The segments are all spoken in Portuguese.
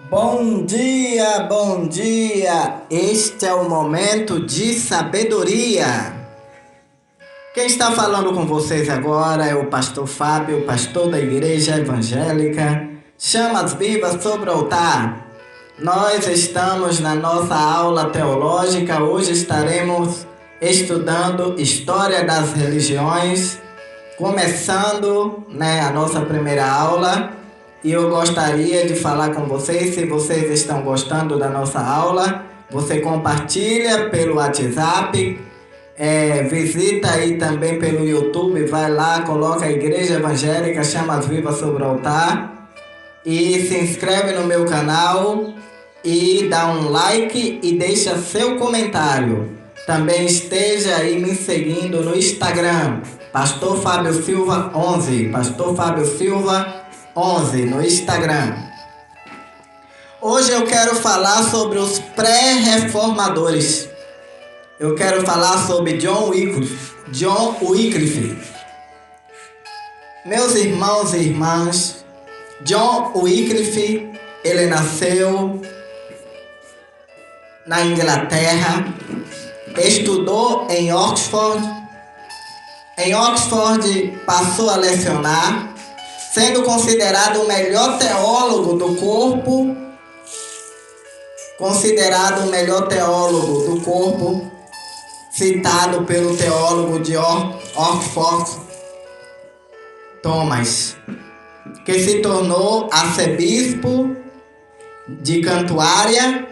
Bom dia, bom dia! Este é o momento de sabedoria. Quem está falando com vocês agora é o pastor Fábio, pastor da Igreja Evangélica Chamas Vivas sobre o Altar. Nós estamos na nossa aula teológica. Hoje estaremos estudando História das Religiões, começando a nossa primeira aula. E eu gostaria de falar com vocês, se vocês estão gostando da nossa aula, você compartilha pelo WhatsApp, visita aí também pelo YouTube, vai lá, coloca a Igreja Evangélica Chamas Vivas sobre o Altar e se inscreve no meu canal e dá um like e deixa seu comentário. Também esteja aí me seguindo no Instagram, Pastor Fábio Silva 11, Pastor Fábio Silva 11 no Instagram. Hoje eu quero falar sobre os pré-reformadores. Eu quero falar sobre John Wycliffe. Meus irmãos e irmãs, John Wycliffe, ele nasceu na Inglaterra, estudou em Oxford. Em Oxford passou a lecionar, sendo considerado o melhor teólogo do corpo, citado pelo teólogo de Oxford, Thomas, que se tornou arcebispo de Cantuária.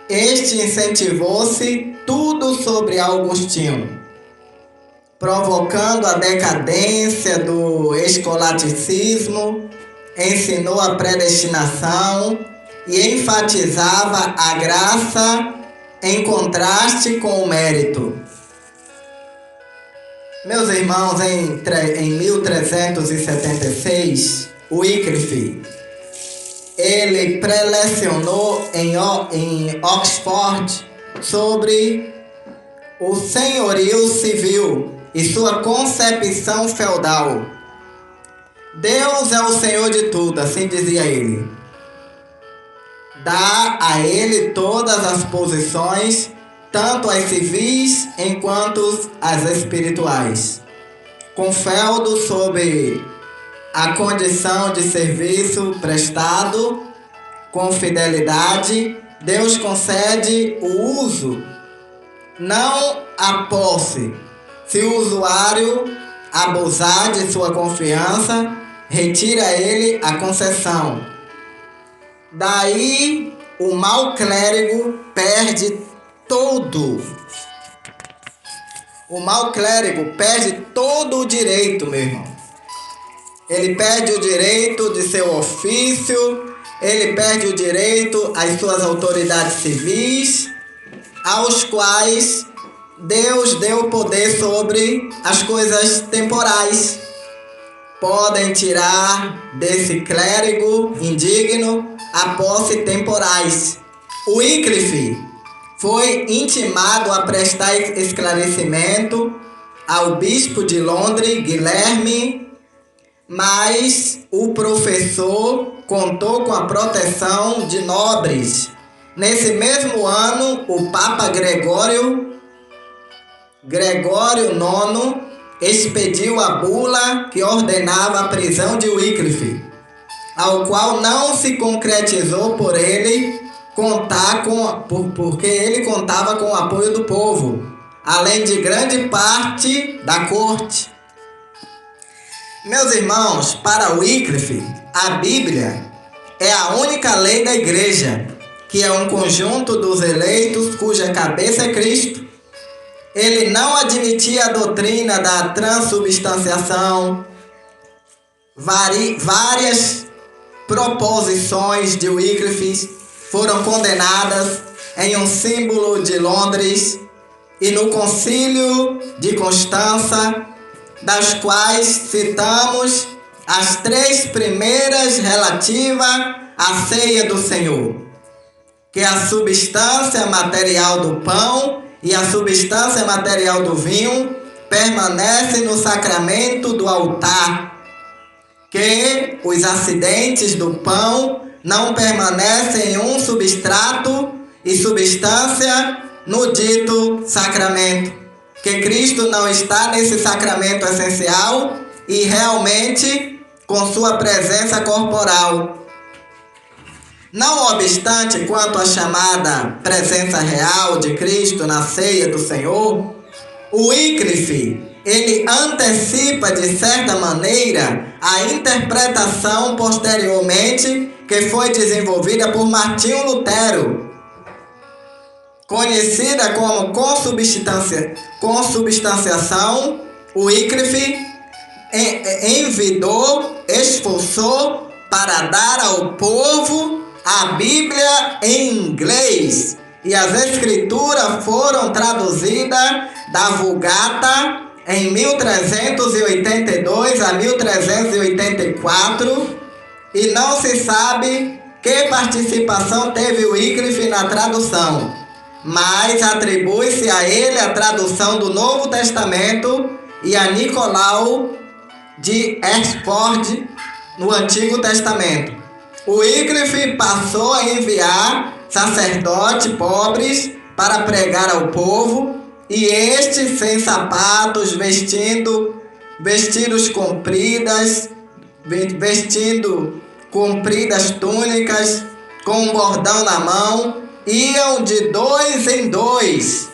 Este incentivou-se tudo sobre Agostinho, provocando a decadência do escolasticismo, ensinou a predestinação e enfatizava a graça em contraste com o mérito. Meus irmãos, em 1376, Wycliffe, ele prelecionou em Oxford sobre o senhorio civil e sua concepção feudal. Deus é o Senhor de tudo, assim dizia ele. Dá a ele todas as posições, tanto as civis enquanto as espirituais. Com feudo sobre a condição de serviço prestado, com fidelidade, Deus concede o uso, não a posse. Se o usuário abusar de sua confiança, retira ele a concessão. Daí o mau clérigo perde todo. O mau clérigo perde todo o direito, meu irmão. Ele perde o direito de seu ofício, ele perde o direito às suas autoridades civis, aos quais Deus deu poder sobre as coisas temporais. Podem tirar desse clérigo indigno a posse temporais. Wycliffe foi intimado a prestar esclarecimento ao bispo de Londres, Guilherme, mas o professor contou com a proteção de nobres. Nesse mesmo ano, o Papa Gregório IX expediu a bula que ordenava a prisão de Wycliffe, ao qual não se concretizou porque ele contava com o apoio do povo, além de grande parte da corte. Meus irmãos, para Wycliffe, a Bíblia é a única lei da igreja, que é um conjunto dos eleitos cuja cabeça é Cristo. Ele não admitia a doutrina da transubstanciação. Várias proposições de Wycliffe foram condenadas em um símbolo de Londres e no Concílio de Constança, das quais citamos as 3 primeiras relativas à ceia do Senhor, que é a substância material do pão e a substância material do vinho permanece no sacramento do altar, que os acidentes do pão não permanecem um substrato e substância no dito sacramento, que Cristo não está nesse sacramento essencial e realmente com sua presença corporal. Não obstante, quanto à chamada presença real de Cristo na ceia do Senhor, o Wycliffe, ele antecipa de certa maneira a interpretação posteriormente que foi desenvolvida por Martinho Lutero, conhecida como consubstanciação. O Wycliffe envidou, esforçou para dar ao povo a Bíblia em inglês, e as escrituras foram traduzidas da Vulgata em 1382 a 1384, e não se sabe que participação teve o Wycliffe na tradução, mas atribui-se a ele a tradução do Novo Testamento e a Nicolau de Herford no Antigo Testamento. O Wycliffe passou a enviar sacerdotes pobres para pregar ao povo, e estes, sem sapatos, vestindo compridas túnicas, com um bordão na mão, iam de 2 em 2.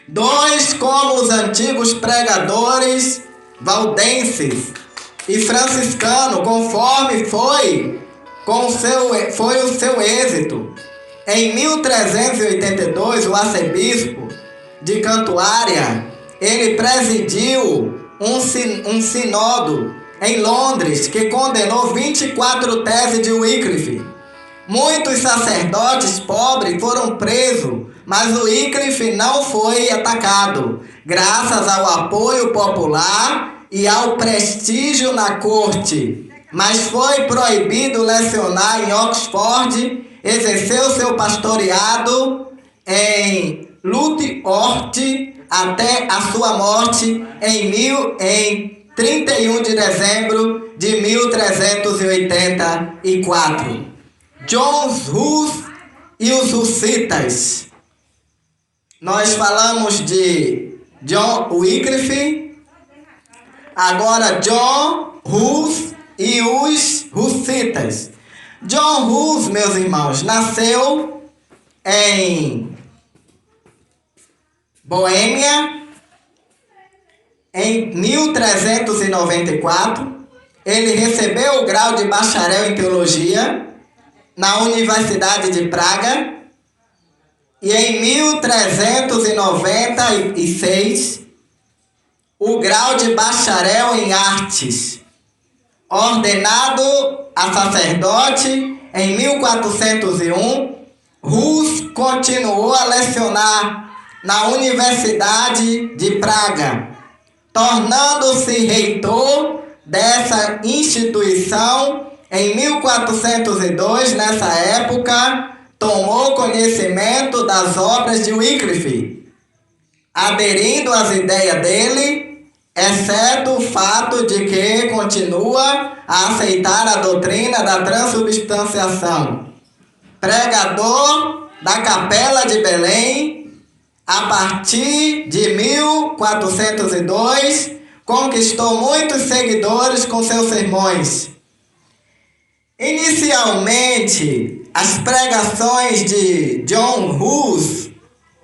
Dois como os antigos pregadores valdenses e franciscanos, conforme foi o seu êxito. Em 1382, o arcebispo de Cantuária, ele presidiu um sínodo em Londres que condenou 24 teses de Wycliffe. Muitos sacerdotes pobres foram presos, mas o Wycliffe não foi atacado, graças ao apoio popular e ao prestígio na corte. Mas foi proibido lecionar em Oxford, exerceu seu pastoreado em Lutworth até a sua morte em 31 de dezembro de 1384. John Hus e os Hussitas. Nós falamos de John Wycliffe, agora John Hus e os Hussitas. John Hus, meus irmãos, nasceu em Boêmia em 1394. Ele recebeu o grau de bacharel em teologia na Universidade de Praga, e em 1396 o grau de bacharel em artes. Ordenado a sacerdote em 1401, Hus continuou a lecionar na Universidade de Praga, tornando-se reitor dessa instituição em 1402. Nessa época, tomou conhecimento das obras de Wycliffe, aderindo às ideias dele, exceto o fato de que continua a aceitar a doutrina da transubstanciação. Pregador da Capela de Belém, a partir de 1402, conquistou muitos seguidores com seus sermões. Inicialmente, as pregações de John Hus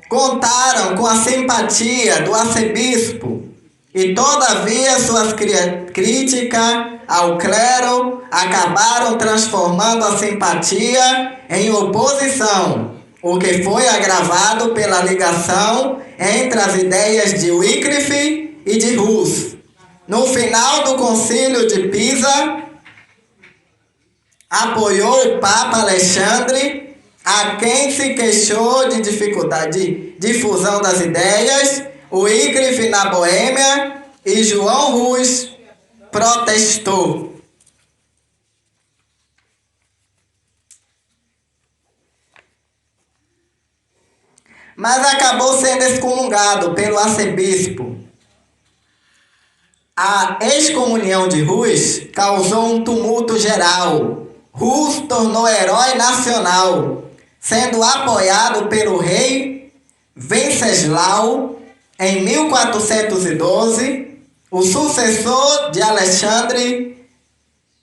contaram com a simpatia do arcebispo, e todavia suas críticas ao clero acabaram transformando a simpatia em oposição, o que foi agravado pela ligação entre as ideias de Wycliffe e de Hus. No final do Concílio de Pisa, apoiou o Papa Alexandre, a quem se queixou de dificuldade de difusão das ideias, Wycliffe na Boêmia, e João Hus protestou. Mas acabou sendo excomungado pelo arcebispo. A excomunhão de Hus causou um tumulto geral. Rus tornou herói nacional, sendo apoiado pelo rei Venceslau em 1412, o sucessor de Alexandre,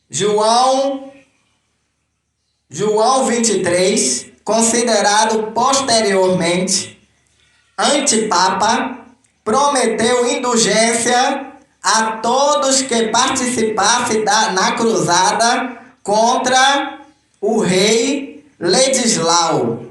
João XXIII, considerado posteriormente antipapa, prometeu indulgência a todos que participassem na cruzada contra o rei Ladislau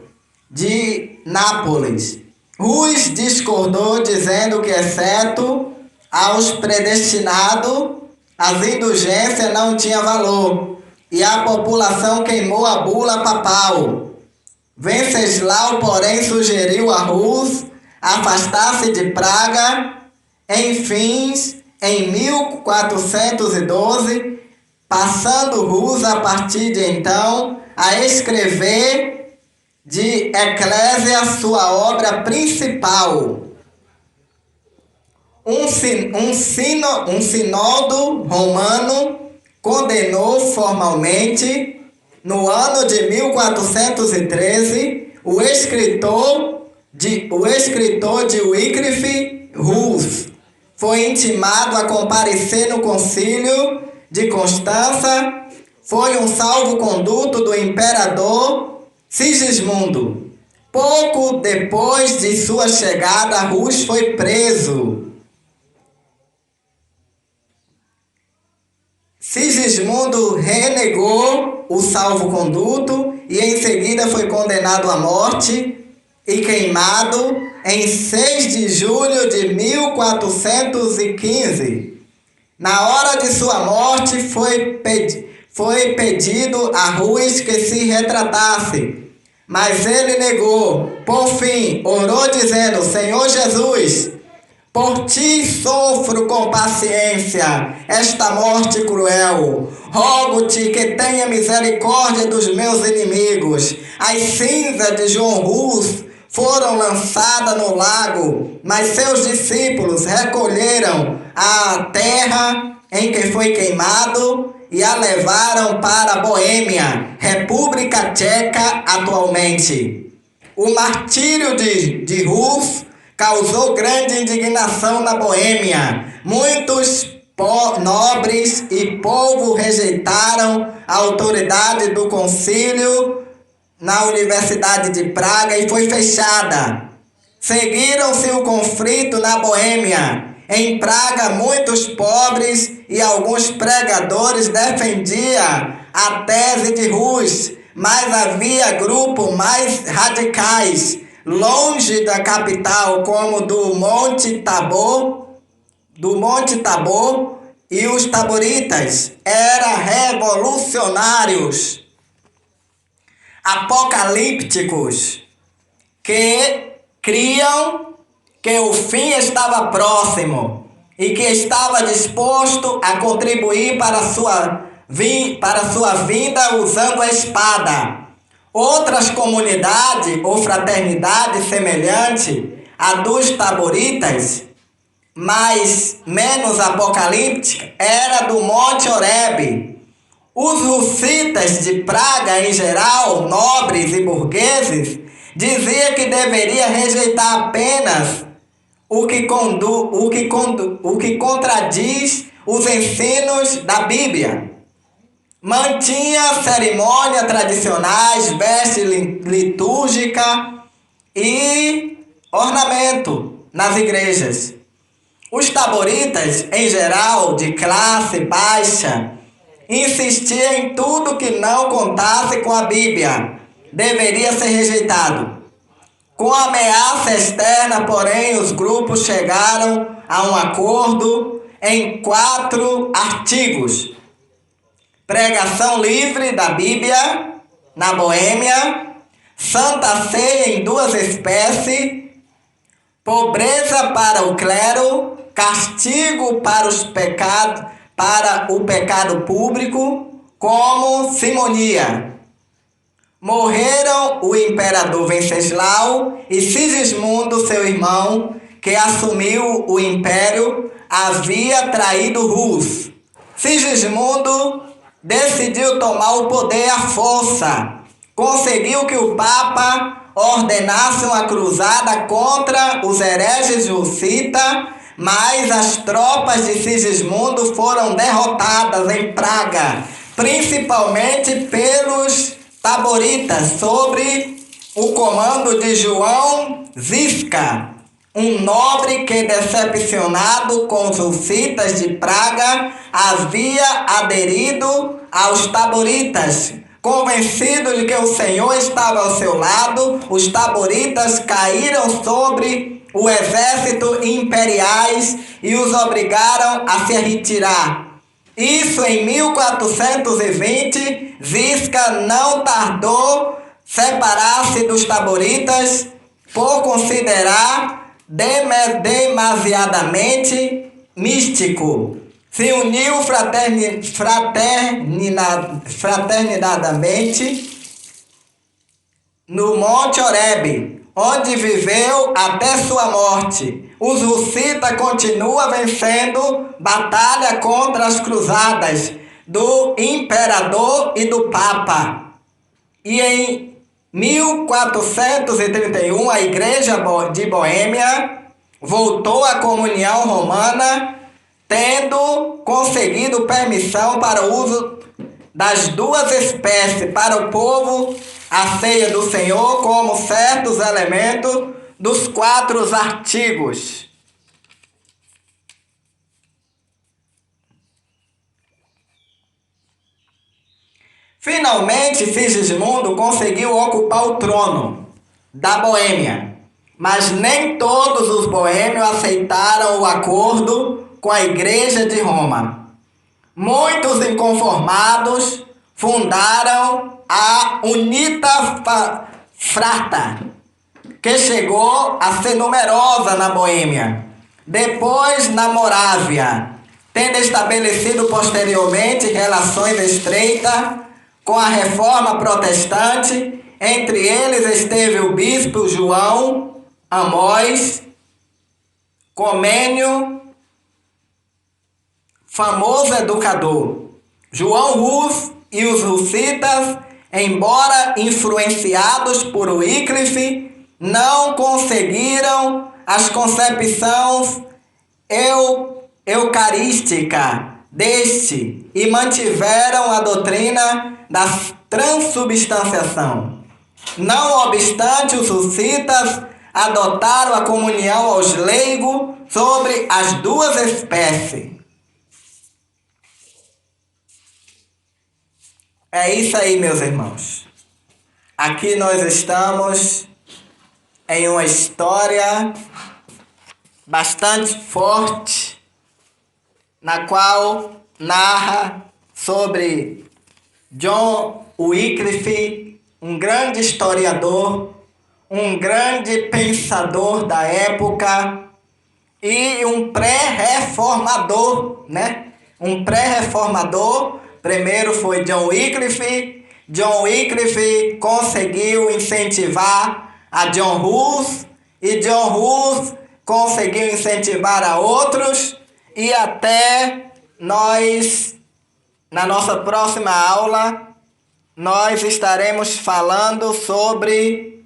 de Nápoles. Rus discordou, dizendo que, exceto aos predestinados, as indulgências não tinham valor, e a população queimou a bula papal. Venceslau, porém, sugeriu a Rus afastar-se de Praga. Enfim, em 1412, passando Rus, a partir de então, a escrever de Eclésia sua obra principal. Um sínodo romano condenou formalmente, no ano de 1413, o escritor de Wycliffe, Rus. Foi intimado a comparecer no concílio de Constança. Foi um salvo-conduto do imperador Sigismundo. Pouco depois de sua chegada, Rus foi preso. Sigismundo renegou o salvo-conduto e em seguida foi condenado à morte e queimado em 6 de julho de 1415. Na hora de sua morte foi pedido a Rus que se retratasse, mas ele negou. Por fim, orou dizendo: Senhor Jesus, por ti sofro com paciência esta morte cruel. Rogo-te que tenha misericórdia dos meus inimigos. As cinzas de João Rus foram lançadas no lago, mas seus discípulos recolheram a terra em que foi queimado e a levaram para a Boêmia, República Tcheca atualmente. O martírio de Rus causou grande indignação na Boêmia. Muitos nobres e povo rejeitaram a autoridade do concílio na Universidade de Praga e foi fechada. Seguiram-se o conflito na Boêmia. Em Praga, muitos pobres e alguns pregadores defendiam a tese de Rus, mas havia grupos mais radicais longe da capital, como do Monte Tabor e os taboritas eram revolucionários apocalípticos que criam que o fim estava próximo e que estava disposto a contribuir para sua vinda usando a espada. Outras comunidades ou fraternidades semelhantes à dos taboritas, mas menos apocalíptica, era do Monte Horebe. Os russitas de Praga, em geral, nobres e burgueses, diziam que deveria rejeitar apenas o que contradiz os ensinos da Bíblia. Mantinha cerimônias tradicionais, veste litúrgica e ornamento nas igrejas. Os taboritas, em geral, de classe baixa, insistiam em tudo que não contasse com a Bíblia. Deveria ser rejeitado. Com a ameaça externa, porém, os grupos chegaram a um acordo em 4 artigos. Pregação livre da Bíblia na Boêmia, Santa Ceia em 2 espécies, pobreza para o clero, castigo para o pecado público, como simonia. Morreram o imperador Venceslau e Sigismundo, seu irmão, que assumiu o império, havia traído Rus. Sigismundo decidiu tomar o poder à força. Conseguiu que o Papa ordenasse uma cruzada contra os hereges hussitas, mas as tropas de Sigismundo foram derrotadas em Praga, principalmente pelos taboritas, sob o comando de João Ziska, um nobre que, decepcionado com os hussitas de Praga, havia aderido aos taboritas. Convencido de que o Senhor estava ao seu lado, os taboritas caíram sobre o exército imperiais e os obrigaram a se retirar. Isso em 1420, Ziska não tardou separar-se dos taboritas por considerar demasiadamente místico. Se uniu fraternidadamente no Monte Horebe, onde viveu até sua morte. Os hussitas continuam vencendo batalha contra as cruzadas do imperador e do papa. E em 1431, a Igreja de Boêmia voltou à comunhão romana, tendo conseguido permissão para o uso das duas espécies para o povo, a ceia do Senhor, como certos elementos dos 4 artigos. Finalmente, Sigismundo conseguiu ocupar o trono da Boêmia, mas nem todos os boêmios aceitaram o acordo com a Igreja de Roma. Muitos inconformados fundaram a Unita Frata, que chegou a ser numerosa na Boêmia. Depois, na Morávia, tendo estabelecido posteriormente relações estreitas com a Reforma Protestante. Entre eles esteve o bispo João Amós Comênio, famoso educador. João Rus e os hussitas, embora influenciados por Wycliffe, não conseguiram as concepções eucarísticas deste e mantiveram a doutrina da transubstanciação. Não obstante, os hussitas adotaram a comunhão aos leigos sobre as duas espécies. É isso aí, meus irmãos. Aqui nós estamos em uma história bastante forte, na qual narra sobre John Wycliffe, um grande historiador, um grande pensador da época e um pré-reformador, né? Um pré-reformador. Primeiro foi John Wycliffe. John Wycliffe conseguiu incentivar a John Hus, e John Hus conseguiu incentivar a outros, e até nós, na nossa próxima aula, nós estaremos falando sobre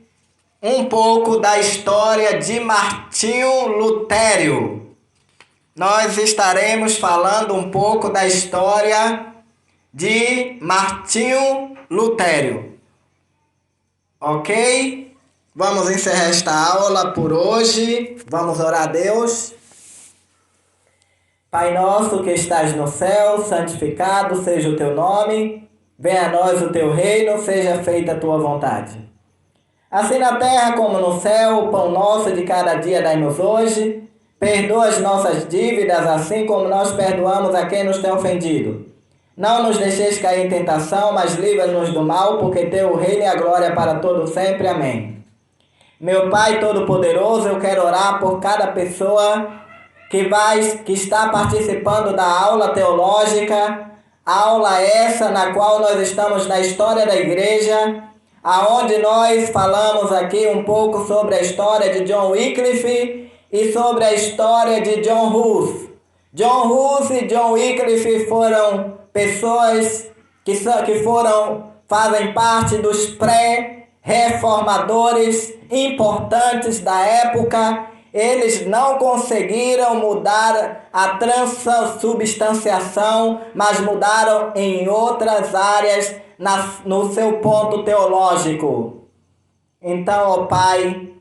um pouco da história de Martinho Lutério. Nós estaremos falando um pouco da história de Martinho Lutério. Ok? Vamos encerrar esta aula por hoje. Vamos orar a Deus. Pai nosso que estás no céu, santificado seja o teu nome. Venha a nós o teu reino, seja feita a tua vontade. Assim na terra como no céu, o pão nosso de cada dia dai-nos hoje. Perdoa as nossas dívidas, assim como nós perdoamos a quem nos tem ofendido. Não nos deixeis cair em tentação, mas livra-nos do mal, porque teu o reino e a glória para todo sempre. Amém. Meu Pai Todo-Poderoso, eu quero orar por cada pessoa que está participando da aula teológica, aula essa na qual nós estamos na história da igreja, aonde nós falamos aqui um pouco sobre a história de John Wycliffe e sobre a história de John Hus. John Hus e John Wycliffe foram pessoas fazem parte dos pré-reformadores importantes da época. Eles não conseguiram mudar a transubstanciação, mas mudaram em outras áreas no seu ponto teológico. Então, ó Pai,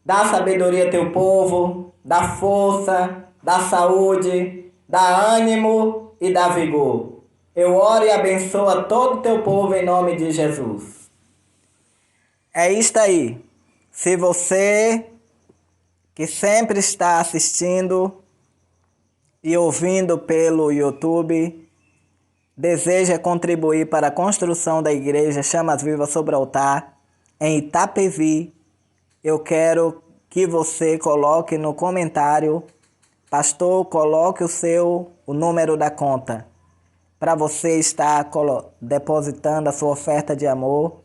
dá sabedoria ao teu povo, dá força, dá saúde, dá ânimo e dá vigor. Eu oro e abençoo todo o teu povo em nome de Jesus. É isto aí. Se você que sempre está assistindo e ouvindo pelo YouTube, deseja contribuir para a construção da igreja Chamas Vivas sobre o Altar em Itapevi, eu quero que você coloque no comentário, pastor, coloque o número da conta, para você estar depositando a sua oferta de amor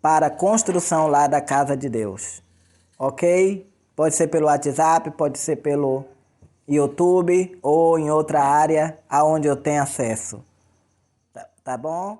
para a construção lá da casa de Deus. Ok? Pode ser pelo WhatsApp, pode ser pelo YouTube ou em outra área aonde eu tenho acesso. Tá bom?